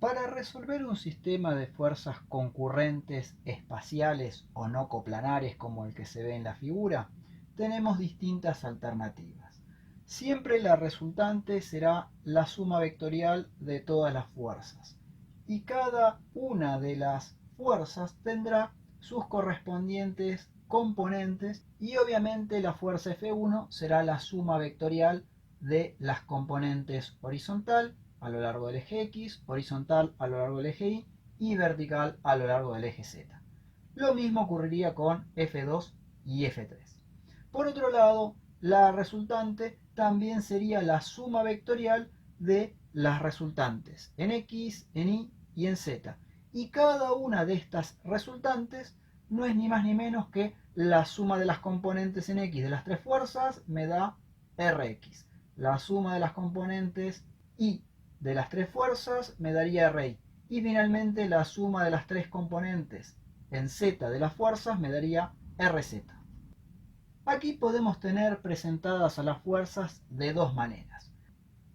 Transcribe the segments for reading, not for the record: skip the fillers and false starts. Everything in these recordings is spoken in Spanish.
Para resolver un sistema de fuerzas concurrentes espaciales o no coplanares como el que se ve en la figura, tenemos distintas alternativas. Siempre la resultante será la suma vectorial de todas las fuerzas y cada una de las fuerzas tendrá sus correspondientes componentes y obviamente la fuerza F1 será la suma vectorial de las componentes horizontal a lo largo del eje X, horizontal a lo largo del eje Y y vertical a lo largo del eje Z. Lo mismo ocurriría con F2 y F3. Por otro lado, la resultante también sería la suma vectorial de las resultantes en X, en Y y en Z. Y cada una de estas resultantes no es ni más ni menos que la suma de las componentes en X de las tres fuerzas me da Rx. La suma de las componentes Y de las tres fuerzas me daría Ri. Y finalmente la suma de las tres componentes en Z de las fuerzas me daría Rz. Aquí podemos tener presentadas a las fuerzas de dos maneras.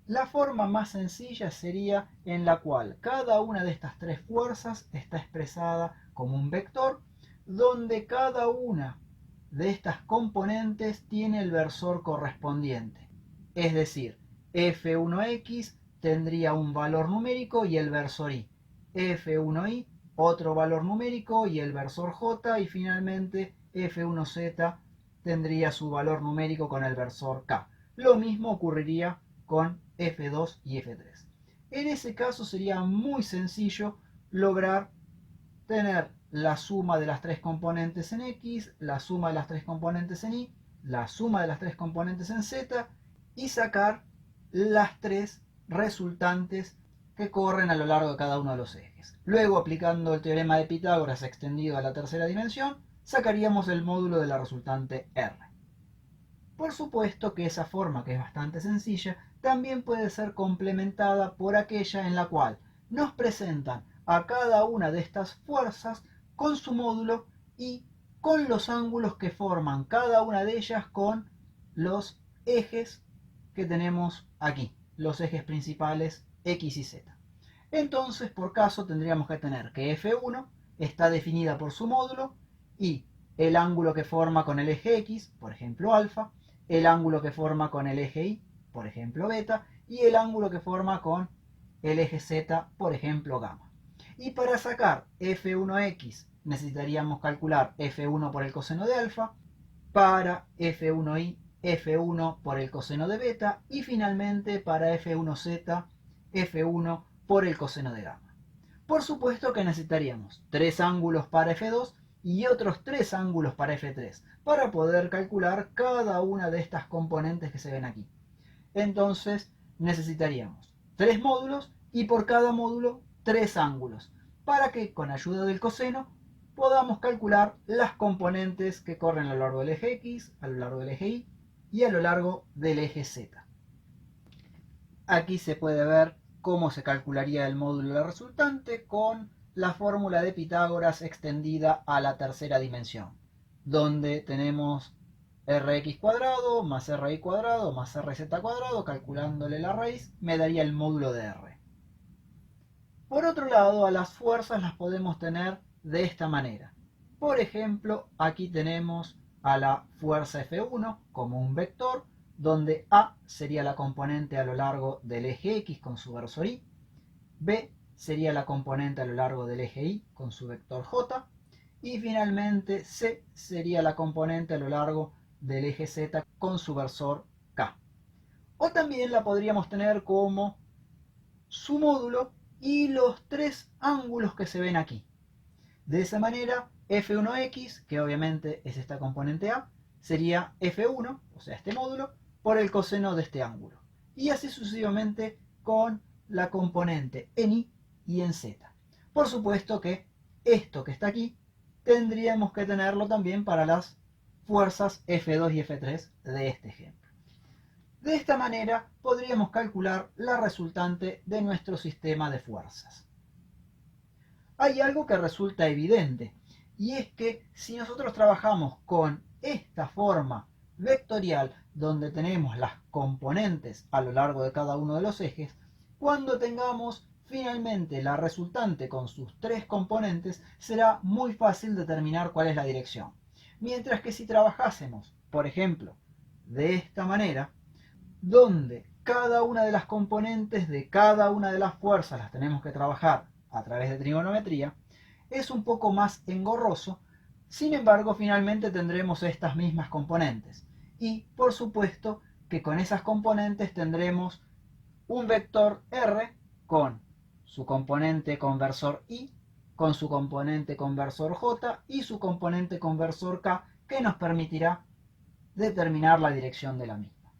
La forma más sencilla sería en la cual cada una de estas tres fuerzas está expresada como un vector donde cada una de estas componentes tiene el versor correspondiente. Es decir, F1x tendría un valor numérico y el versor y. F1y otro valor numérico y el versor j. Y finalmente F1z tendría su valor numérico con el versor k. Lo mismo ocurriría con F2 y F3. En ese caso sería muy sencillo lograr tener la suma de las tres componentes en X, la suma de las tres componentes en Y, la suma de las tres componentes en Z y sacar las tres resultantes que corren a lo largo de cada uno de los ejes. Luego, aplicando el teorema de Pitágoras extendido a la tercera dimensión, sacaríamos el módulo de la resultante R. Por supuesto que esa forma, que es bastante sencilla, también puede ser complementada por aquella en la cual nos presentan a cada una de estas fuerzas con su módulo y con los ángulos que forman cada una de ellas con los ejes que tenemos aquí, los ejes principales X y Z. Entonces, por caso, tendríamos que tener que F1 está definida por su módulo y el ángulo que forma con el eje X, por ejemplo alfa, el ángulo que forma con el eje Y, por ejemplo beta, y el ángulo que forma con el eje Z, por ejemplo gamma. Y para sacar F1x necesitaríamos calcular F1 por el coseno de alfa, para F1y, F1 por el coseno de beta, y finalmente para F1z, F1 por el coseno de gamma. Por supuesto que necesitaríamos tres ángulos para F2 y otros tres ángulos para F3 para poder calcular cada una de estas componentes que se ven aquí. Entonces necesitaríamos tres módulos y por cada módulo tres ángulos para que con ayuda del coseno podamos calcular las componentes que corren a lo largo del eje X, a lo largo del eje Y y a lo largo del eje Z. Aquí se puede ver cómo se calcularía el módulo de la resultante con la fórmula de Pitágoras extendida a la tercera dimensión, donde tenemos rx cuadrado más ry cuadrado más rz cuadrado, calculándole la raíz, me daría el módulo de r. Por otro lado, a las fuerzas las podemos tener de esta manera. Por ejemplo, aquí tenemos a la fuerza F1 como un vector, donde A sería la componente a lo largo del eje X con su versor Y, B sería la componente a lo largo del eje Y con su vector J, y finalmente C sería la componente a lo largo del eje Z con su versor K. O también la podríamos tener como su módulo y los tres ángulos que se ven aquí. De esa manera, F1x, que obviamente es esta componente A, sería F1, o sea, este módulo, por el coseno de este ángulo. Y así sucesivamente con la componente en Y y en Z. Por supuesto que esto que está aquí tendríamos que tenerlo también para las fuerzas F2 y F3 de este ejemplo. De esta manera podríamos calcular la resultante de nuestro sistema de fuerzas. Hay algo que resulta evidente, y es que si nosotros trabajamos con esta forma vectorial donde tenemos las componentes a lo largo de cada uno de los ejes, cuando tengamos finalmente la resultante con sus tres componentes será muy fácil determinar cuál es la dirección. Mientras que si trabajásemos, por ejemplo, de esta manera, donde cada una de las componentes de cada una de las fuerzas las tenemos que trabajar a través de trigonometría, es un poco más engorroso. Sin embargo, finalmente tendremos estas mismas componentes. Y, por supuesto, que con esas componentes tendremos un vector R con su componente conversor I, con su componente conversor J y su componente conversor K, que nos permitirá determinar la dirección de la misma.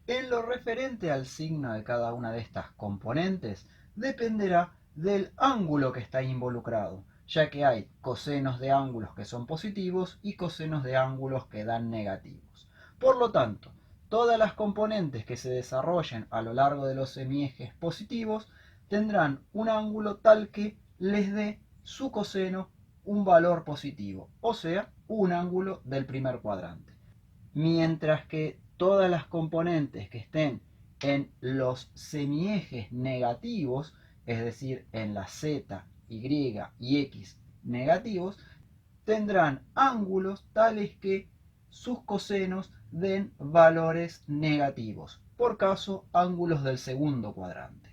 En lo referente al signo de cada una de estas componentes, dependerá del ángulo que está involucrado, ya que hay cosenos de ángulos que son positivos y cosenos de ángulos que dan negativos. Por lo tanto, todas las componentes que se desarrollen a lo largo de los semiejes positivos tendrán un ángulo tal que les dé su coseno un valor positivo, o sea, un ángulo del primer cuadrante. Mientras que todas las componentes que estén en los semiejes negativos, es decir, en la z, y y x negativos, tendrán ángulos tales que sus cosenos den valores negativos, por caso ángulos del segundo cuadrante.